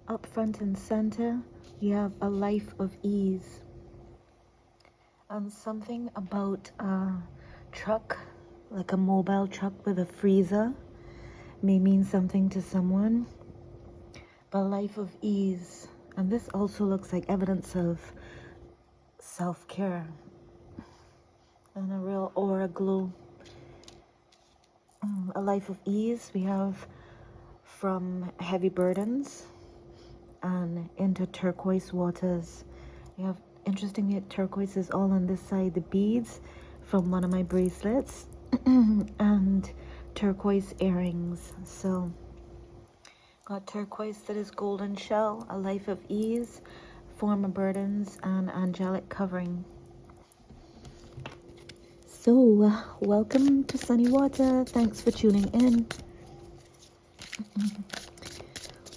Up front and center, you have a life of ease. And something about a truck, like a mobile truck with a freezer, may mean something to someone. But life of ease. And this also looks like evidence of self-care and a real aura glow. A life of ease we have from heavy burdens and into turquoise waters. You have, interestingly, turquoise is all on this side, the beads from one of my bracelets and turquoise earrings. So got turquoise that is golden shell, a life of ease, form of burdens, and angelic covering. So welcome to Sunny Water. Thanks for tuning in.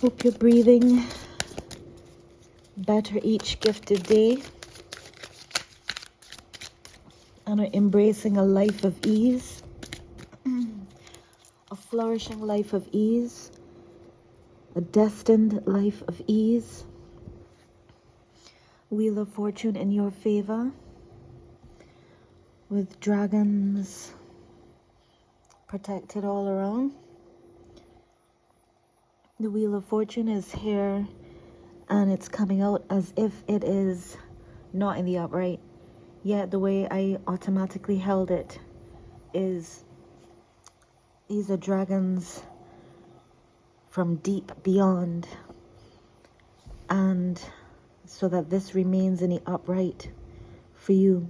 Hope you're breathing better each gifted day and are embracing a life of ease, a flourishing life of ease, a destined life of ease. Wheel of Fortune in your favor with dragons protected all around. The Wheel of Fortune is here and it's coming out as if it is not in the upright. Yet the way I automatically held it is these are dragons from deep beyond. And so that this remains in the upright for you.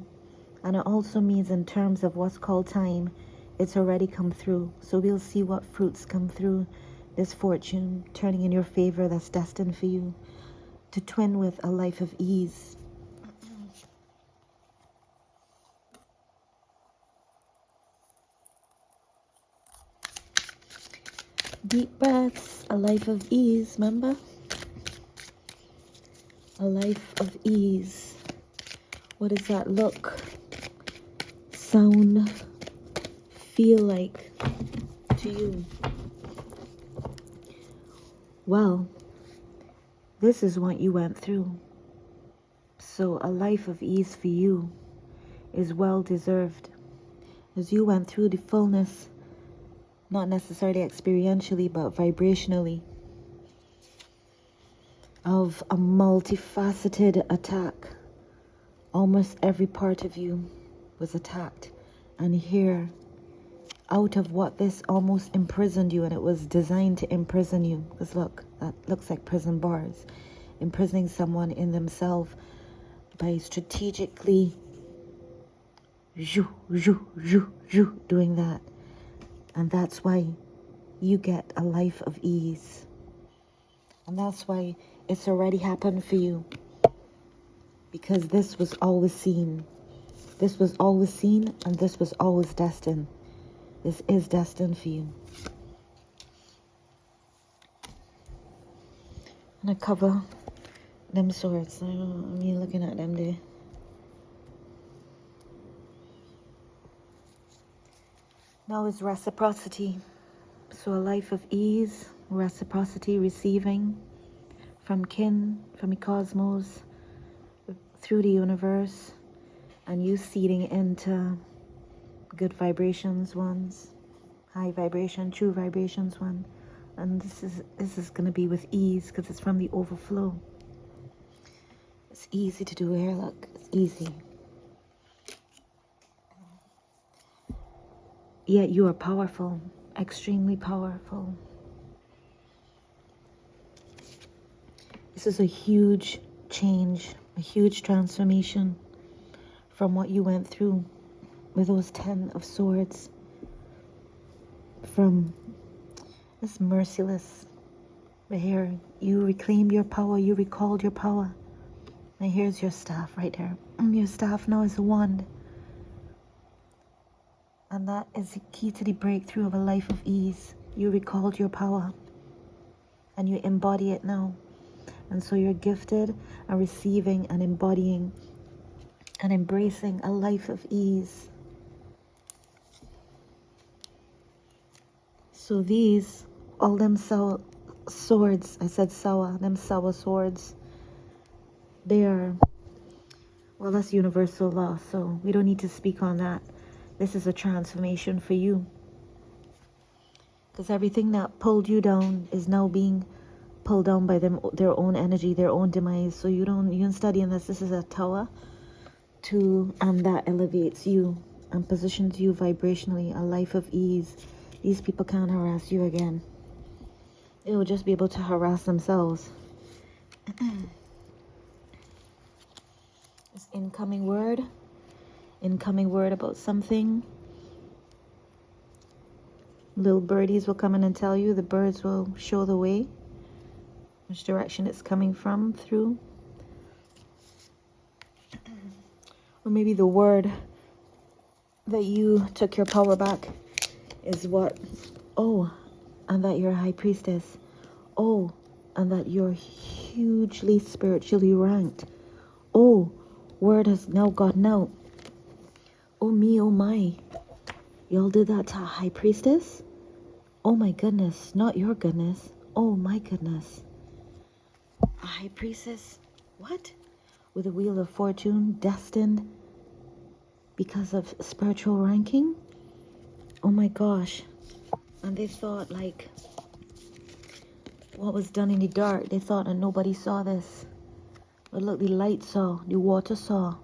And it also means in terms of what's called time, it's already come through. So we'll see what fruits come through this fortune turning in your favor that's destined for you to twin with a life of ease. Deep breaths, a life of ease, remember? A life of ease. What does that look, sound, feel like to you? Well, this is what you went through. So a life of ease for you is well deserved. As you went through the fullness, not necessarily experientially, but vibrationally, of a multifaceted attack. Almost every part of you was attacked. And here, out of what this almost imprisoned you, and it was designed to imprison you, because look, that looks like prison bars, imprisoning someone in themselves by strategically doing that. And that's why you get a life of ease. And that's why it's already happened for you. Because this was always seen. This was always seen, and this was always destined. This is destined for you. And I cover them swords. I mean, looking at them there. Now is reciprocity. So a life of ease, reciprocity, receiving from kin, from the cosmos, through the universe, and you seeding into good vibrations ones, high vibration, true vibrations one. And this is going to be with ease because it's from the overflow. It's easy to do here, look, it's easy. Yet you are powerful, extremely powerful. This is a huge change, a huge transformation from what you went through with those 10 of swords. From this merciless, but here you reclaimed your power, you recalled your power. And here's your staff right here. Your staff now is a wand. And that is the key to the breakthrough of a life of ease. You recalled your power. And you embody it now. And so you're gifted and receiving and embodying and embracing a life of ease. So these, all themselves swords. I said sour. Them sour swords. They are, well, that's universal law, so we don't need to speak on that. This is a transformation for you. Because everything that pulled you down is now being pulled down by them, their own energy, their own demise. So you don't study unless this is a tower and that elevates you and positions you vibrationally, a life of ease. These people can't harass you again. They will just be able to harass themselves. This incoming word about something. Little birdies will come in and tell you. The birds will show the way, which direction it's coming from, through. Or maybe the word that you took your power back is what? Oh, and that you're a high priestess. Oh, and that you're hugely spiritually ranked. Oh, word has now gotten out. Oh me, oh my. Y'all did that to a high priestess? Oh my goodness, not your goodness. Oh my goodness. A high priestess? What? With a wheel of fortune, destined because of spiritual ranking? Oh my gosh. And they thought, like, what was done in the dark, they thought that nobody saw this. But look, the light saw, the water saw.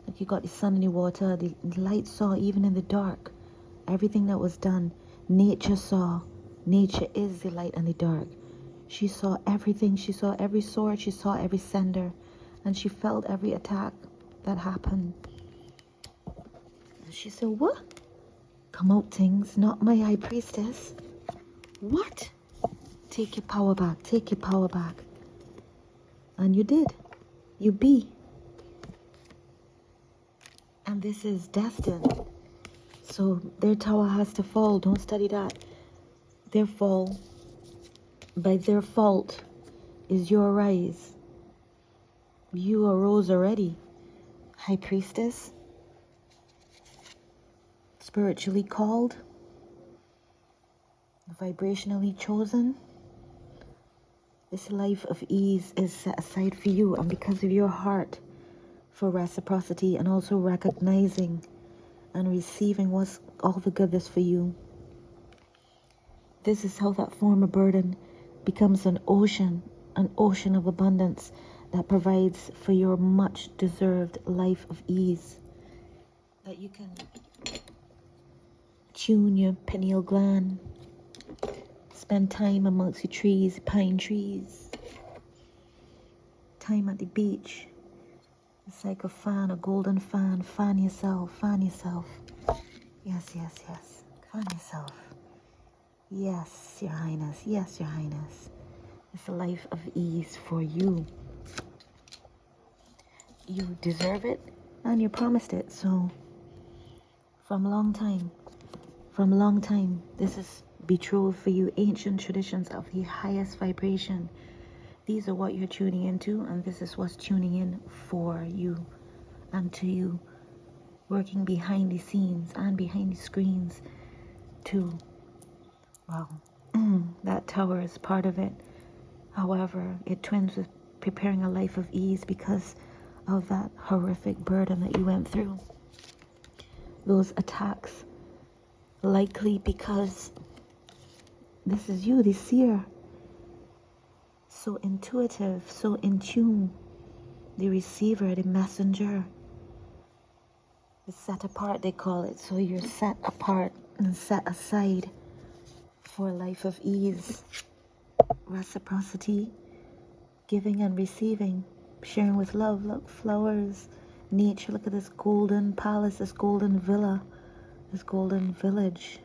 Like, you got the sun and the water, the light saw even in the dark. Everything that was done, nature saw. Nature is the light and the dark. She saw everything. She saw every sword. She saw every sender. And she felt every attack that happened. And she said, what? Come out, things, not my high priestess. What? Take your power back. Take your power back. And you did. You be. And this is destined. So their tower has to fall. Don't study that. Their fall, by their fault, is your rise. You arose already, high priestess, spiritually called, vibrationally chosen. This life of ease is set aside for you, and because of your heart for reciprocity and also recognizing and receiving what's all the goodness for you. This is how that former burden becomes an ocean of abundance that provides for your much deserved life of ease. That you can tune your pineal gland, spend time amongst the trees, pine trees, time at the beach. It's like a fan, a golden fan. Fan yourself, fan yourself. Yes, yes, yes. Fan yourself. Yes, Your Highness. Yes, Your Highness. It's a life of ease for you. You deserve it and you promised it. So from a long time, this is betrothed for you. Ancient traditions of the highest vibration. These are what you're tuning into, and this is what's tuning in for you and to you. Working behind the scenes and behind the screens to, well, that tower is part of it. However, it twins with preparing a life of ease because of that horrific burden that you went through. Those attacks, likely because this is you, the seer. So intuitive, so in tune. The receiver, the messenger. The set apart, they call it. So you're set apart and set aside for a life of ease, reciprocity, giving and receiving, sharing with love. Look, flowers, nature. Look at this golden palace, this golden villa, this golden village.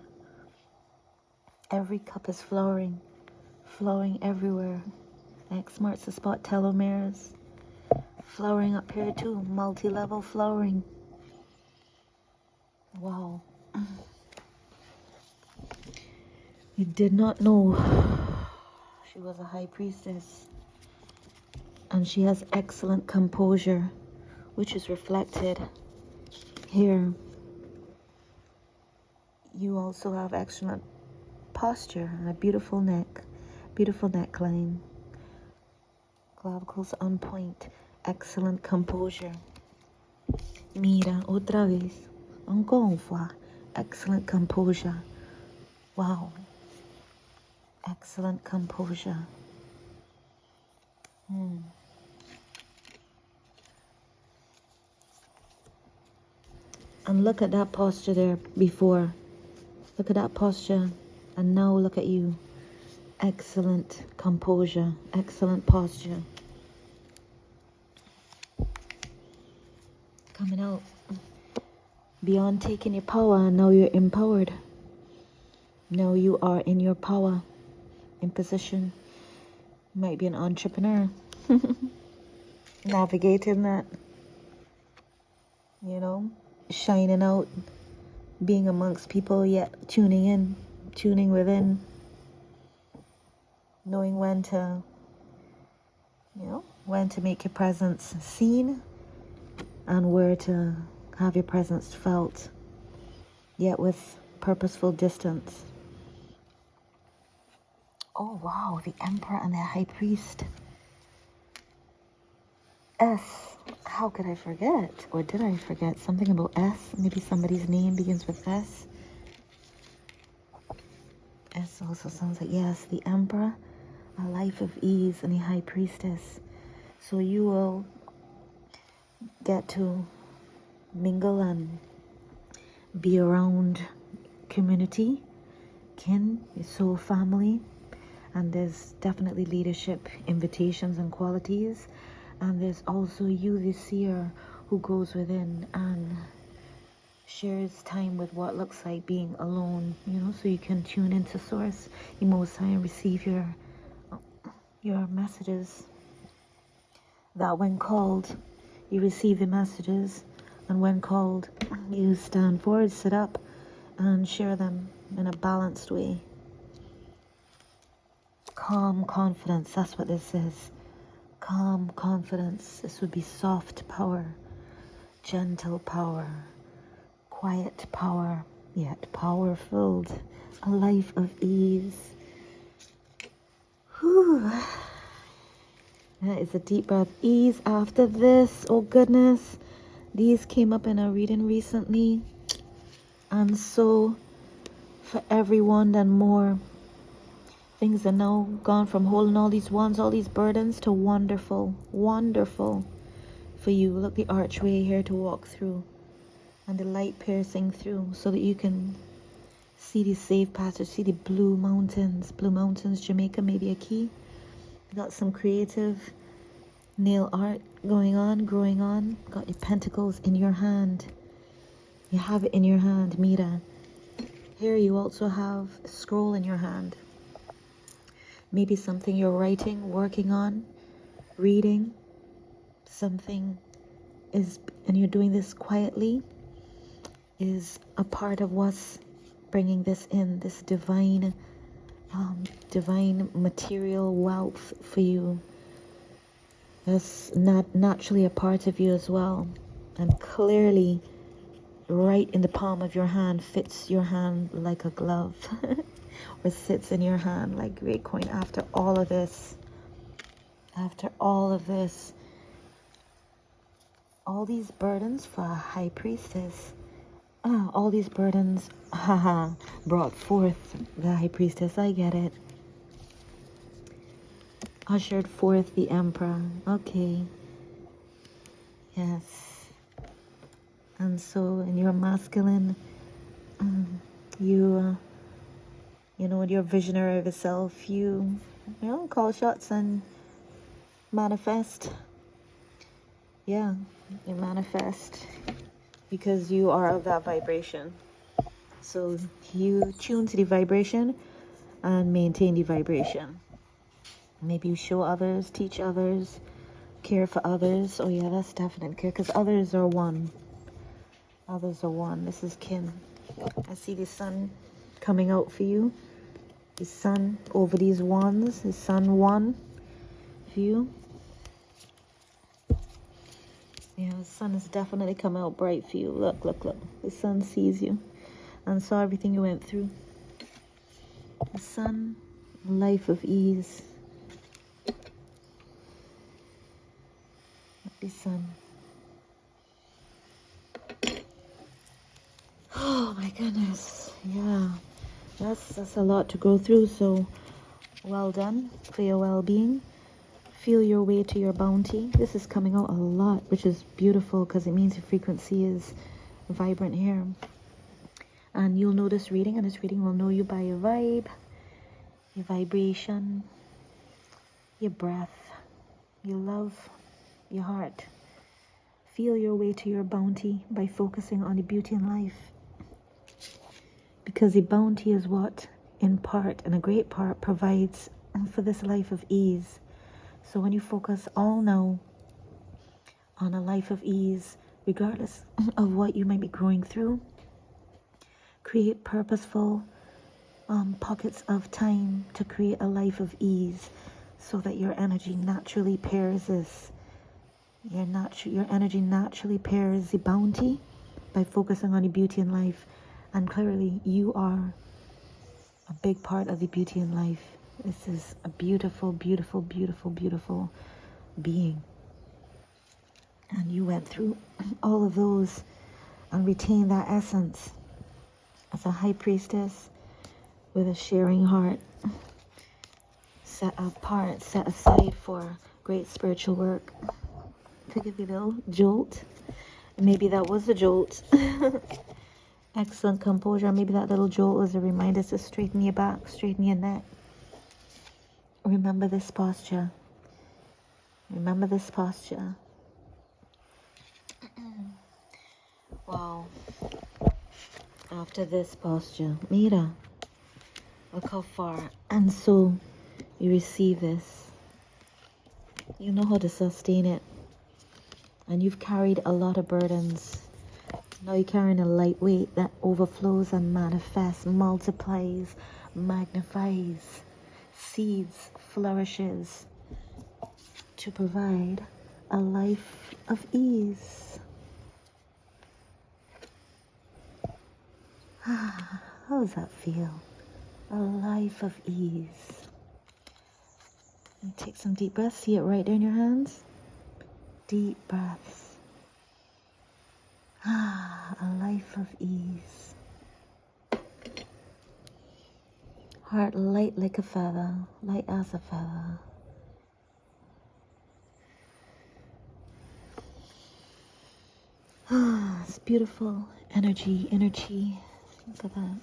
Every cup is flowering, flowing everywhere. X marks the spot, telomeres. Flowering up here too, multi-level flowering. Wow. You did not know she was a high priestess. And she has excellent composure, which is reflected here. You also have excellent posture and a beautiful neck. Beautiful neckline. Clavicles on point. Excellent composure. Mira, otra vez. Encore une fois. Excellent composure. Wow. Excellent composure. And look at that posture there before. Look at that posture. And now look at you. Excellent composure. Excellent posture. Coming out. Beyond taking your power, now you're empowered. Now you are in your power. In position. You might be an entrepreneur. Navigating that. You know. Shining out. Being amongst people, yet tuning in. Tuning within. Knowing when to, when to make your presence seen and where to have your presence felt, yet with purposeful distance. Oh wow, the Emperor and the High Priest. S. How could I forget? Or did I forget something about S? Maybe somebody's name begins with S. S also sounds like, yes, the Emperor, a life of ease, and the High Priestess. So you will get to mingle and be around community, kin, your soul family, and there's definitely leadership invitations and qualities, and there's also you, the seer, who goes within and shares time with what looks like being alone, so you can tune into source, the Most High, and receive your messages. That when called, you receive the messages, and when called, you stand forward, sit up, and share them in a balanced way. Calm confidence, that's what this is. Calm confidence. This would be soft power, gentle power, quiet power, yet power-filled. A life of ease. Whew. That is a deep breath. Ease after this. Oh goodness. These came up in a reading recently. And so, for everyone and more, things are now gone from holding all these wands, all these burdens, to wonderful, wonderful for you. Look, the archway here to walk through, and the light piercing through, so that you can see the safe passage, see the blue mountains. Blue Mountains, Jamaica, maybe a key. Got some creative nail art going on, growing on. Got your pentacles in your hand. You have it in your hand, Mira. Here you also have a scroll in your hand. Maybe something you're writing, working on, reading. Something is, and you're doing this quietly, is a part of what's bringing this in, this divine material wealth for you. That's not naturally a part of you as well, and clearly right in the palm of your hand, fits your hand like a glove, or sits in your hand like great coin. After all of this, all these burdens for a high priestess, all these burdens, brought forth the high priestess. I get it. Ushered forth the emperor. Okay. Yes. And so in your masculine, you with your visionary of yourself, you call shots and manifest. Yeah, you manifest because you are of that vibration. So you tune to the vibration and maintain the vibration. Maybe you show others, teach others, care for others. Oh yeah, that's definite care, because others are one. Others are one. This is kin. I see the sun coming out for you. The sun over these wands. The sun one for you. Yeah, the sun is definitely coming out bright for you. Look, look, look. The sun sees you and saw everything you went through. The sun A life of ease. Happy sun. Oh my goodness. Yeah. That's a lot to go through, so well done for your well-being. Feel your way to your bounty. This is coming out a lot, which is beautiful because it means your frequency is vibrant here. And you'll know this reading, and this reading will know you by your vibe, your vibration, your breath, your love, your heart. Feel your way to your bounty by focusing on the beauty in life. Because the bounty is what, in part, and a great part, provides for this life of ease. So when you focus all now on a life of ease, regardless of what you might be going through, create purposeful pockets of time to create a life of ease so that your energy naturally pairs this. Your energy naturally pairs the bounty by focusing on the beauty in life. And clearly, you are a big part of the beauty in life. This is a beautiful, beautiful, beautiful, beautiful being. And you went through all of those and retained that essence as a high priestess with a sharing heart, set apart, set aside for great spiritual work. To give you a little jolt. Maybe that was a jolt. Excellent composure. Maybe that little jolt was a reminder to straighten your back, straighten your neck. Remember this posture. Remember this posture. Wow. After this posture, Mira, look how far. And so you receive this. You know how to sustain it. And you've carried a lot of burdens. Now you're carrying a light weight that overflows and manifests, multiplies, magnifies, seeds, flourishes to provide a life of ease. How does that feel? A life of ease. And take some deep breaths. See it right there in your hands. Deep breaths. A life of ease. Heart light like a feather, light as a feather. It's beautiful. Energy. Look at that.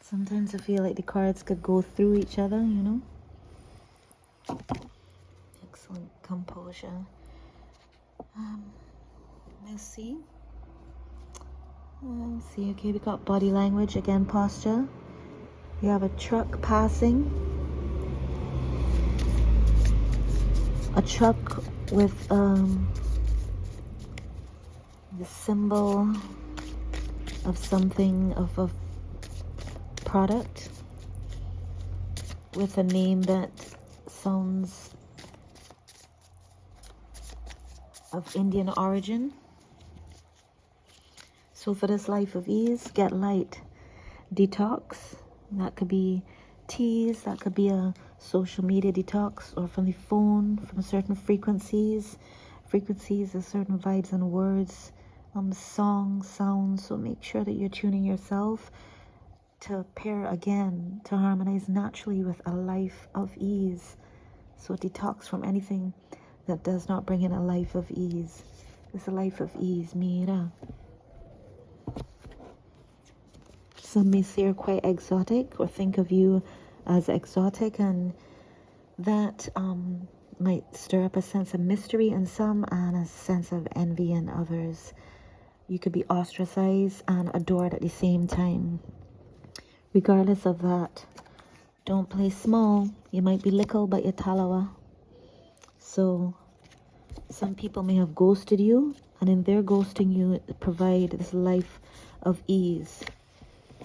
Sometimes I feel like the cards could go through each other, you know? Excellent composure. Let's see. Okay, we got body language, again, posture. We have a truck passing. A truck with the symbol of something, of a product with a name that sounds of Indian origin. So for this life of ease, get light. Detox. That could be teas, that could be a social media detox, or from the phone, from certain frequencies of certain vibes and words, songs, sounds. So make sure that you're tuning yourself to pair again, to harmonize naturally with a life of ease. So detox from anything that does not bring in a life of ease. It's a life of ease, Mira. Some may say you're quite exotic or think of you as exotic, and that might stir up a sense of mystery in some and a sense of envy in others. You could be ostracized and adored at the same time. Regardless of that, don't play small. You might be little, but you're talawa. So some people may have ghosted you, and in their ghosting you, provide this life of ease,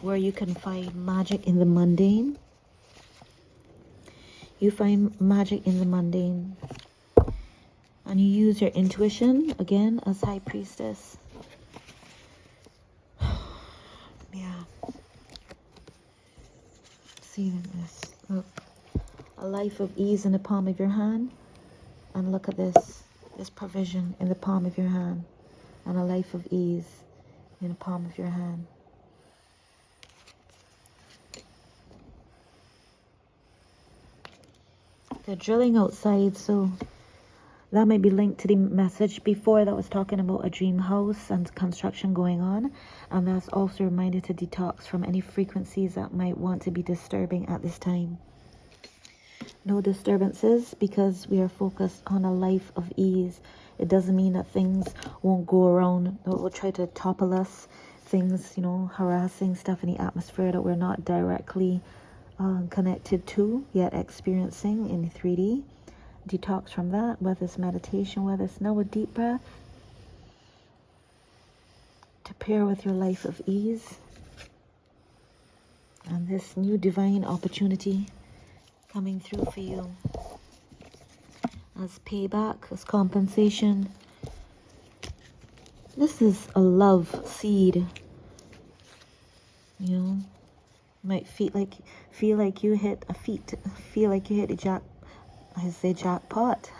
where you can find magic in the mundane. You find magic in the mundane. And you use your intuition, again, as High Priestess. Yeah. See this? Look. A life of ease in the palm of your hand. And look at this. This provision in the palm of your hand. And a life of ease in the palm of your hand. They're drilling outside, so that might be linked to the message before that was talking about a dream house and construction going on. And that's also a reminder to detox from any frequencies that might want to be disturbing at this time. No disturbances, because we are focused on a life of ease. It doesn't mean that things won't go around that will try to topple us. Things, you know, harassing stuff in the atmosphere that we're not directly connected to, yet experiencing in 3D. Detox from that, whether it's meditation, whether it's now a deep breath, to pair with your life of ease and this new divine opportunity coming through for you as payback, as compensation. This is a love seed. You know, might feel like you hit a jackpot.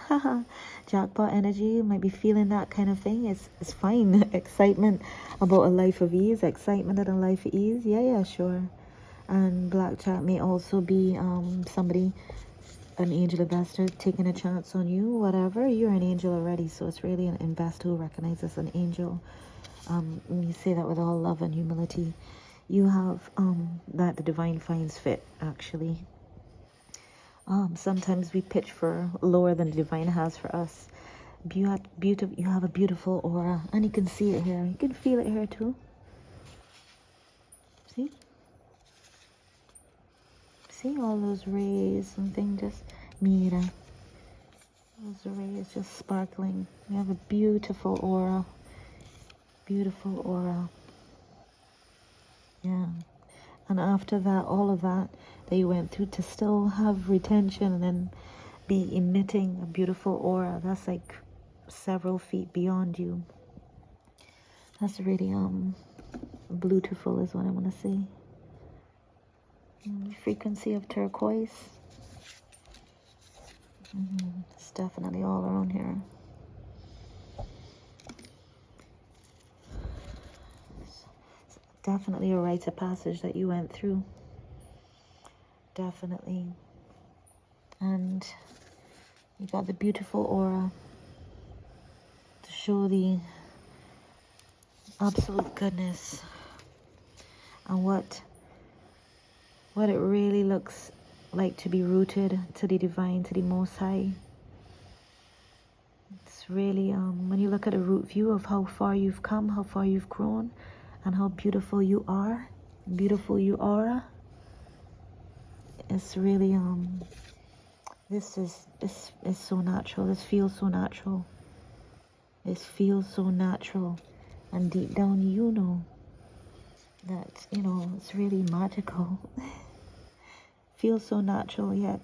Jackpot energy. You might be feeling that kind of thing. It's fine. Excitement about a life of ease. Excitement at a life of ease. Yeah, sure. And blackjack may also be somebody, an angel investor, taking a chance on you. Whatever. You're an angel already, so it's really an investor who recognizes an angel. You say that with all love and humility. You have that the divine finds fit, actually. Sometimes we pitch for lower than the divine has for us. You have a beautiful aura, and you can see it here. You can feel it here too. See all those rays and things, just mira. Those rays just sparkling. You have a beautiful aura. Beautiful aura. Yeah. And after that, all of that you went through, to still have retention and then be emitting a beautiful aura, that's like several feet beyond you. That's really beautiful is what I want to say. Frequency of turquoise. It's definitely all around here. It's definitely a rite of passage that you went through. Definitely. And you got the beautiful aura to show the absolute goodness and what it really looks like to be rooted to the divine, to the Most High. It's really, when you look at a root view of how far you've come, how far you've grown, and how beautiful you are, it's really, this is so natural. This feels so natural. It feels so natural. And deep down, you know that, it's really magical. Feels so natural, yet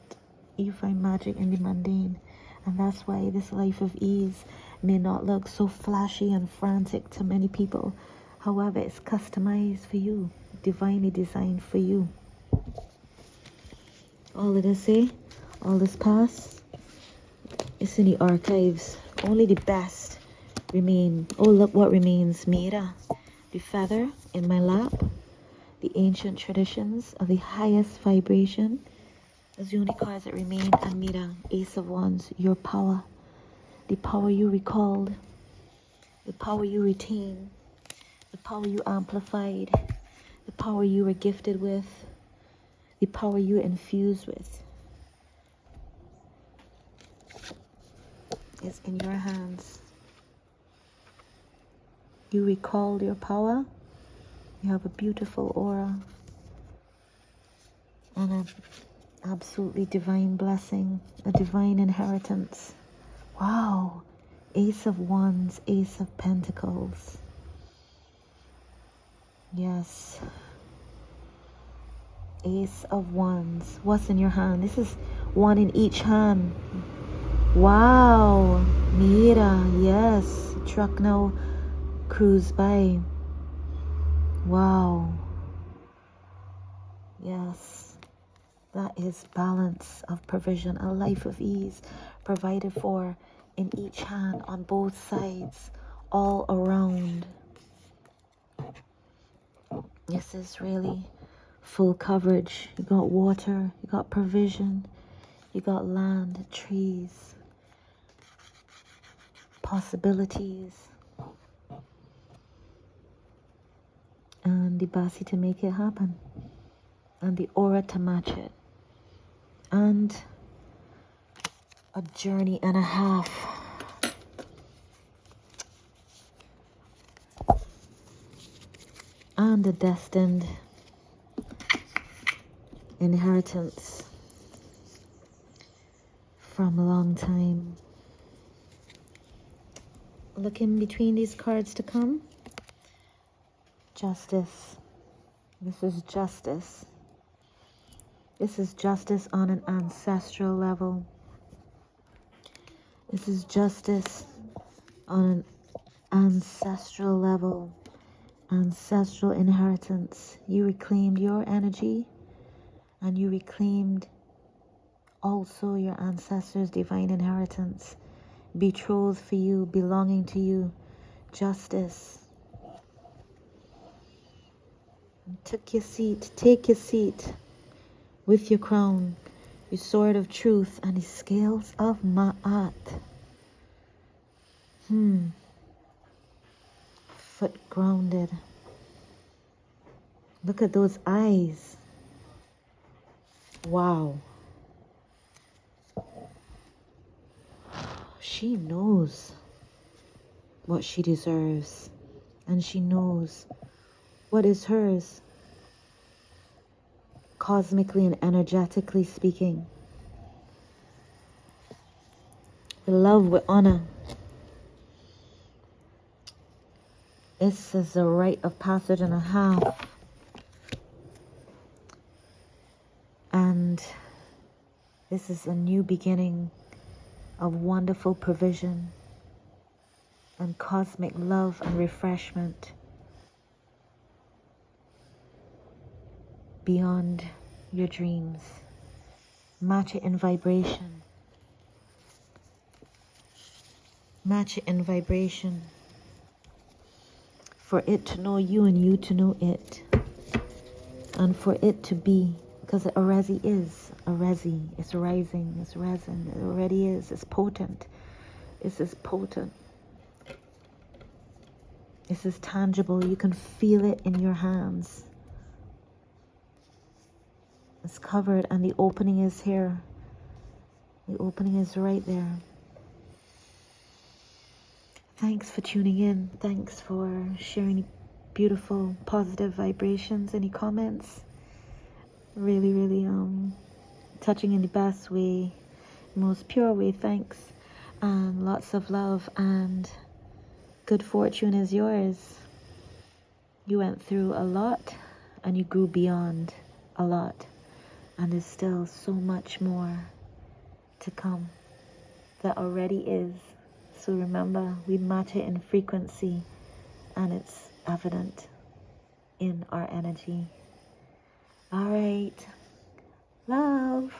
you find magic in the mundane. And that's why this life of ease may not look so flashy and frantic to many people. However, it's customized for you, divinely designed for you. All of this, all this past, it's in the archives. Only the best remain. Oh, look what remains. Mira, the feather in my lap, the ancient traditions of the highest vibration. Those the only cards that remain. And Mira, Ace of Wands, your power. The power you recalled. The power you retain. The power you amplified. The power you were gifted with. The power you infused with is in your hands. You recalled your power. You have a beautiful aura and an absolutely divine blessing, a divine inheritance. Wow. Ace of Wands, Ace of Pentacles. Yes. Ace of Wands. What's in your hand? This is one in each hand. Wow. Mira, yes. Truck now cruise by. Wow. Yes. That is balance of provision, a life of ease provided for in each hand, on both sides, all around. This is really full coverage. You got water, you got provision, you got land, trees, possibilities, and the basi to make it happen, and the aura to match it, and a journey and a half. And a destined inheritance from a long time. Look in between these cards to come. Justice. This is justice. This is justice on an ancestral level. This is justice on an ancestral level. Ancestral inheritance. You reclaimed your energy, and you reclaimed also your ancestors' divine inheritance, betrothed for you, belonging to you. Justice. Take your seat with your crown, your sword of truth, and the scales of Ma'at. Foot grounded. Look at those eyes. Wow. She knows what she deserves, and she knows what is hers, cosmically and energetically speaking. With love, with honor. This is a rite of passage and a half. And this is a new beginning of wonderful provision and cosmic love and refreshment beyond your dreams. Match it in vibration. Match it in vibration. For it to know you and you to know it. And for it to be, because it already is a resi, it's rising, it's resin, it already is, it's potent. This is potent. This is tangible. You can feel it in your hands. It's covered, and the opening is here. The opening is right there. Thanks for tuning in. Thanks for sharing beautiful, positive vibrations. Any comments? Really, really touching in the best way, most pure way. Thanks, and lots of love, and good fortune is yours. You went through a lot, and you grew beyond a lot, and there's still so much more to come that already is. So remember, we match it in frequency, and it's evident in our energy. All right, love.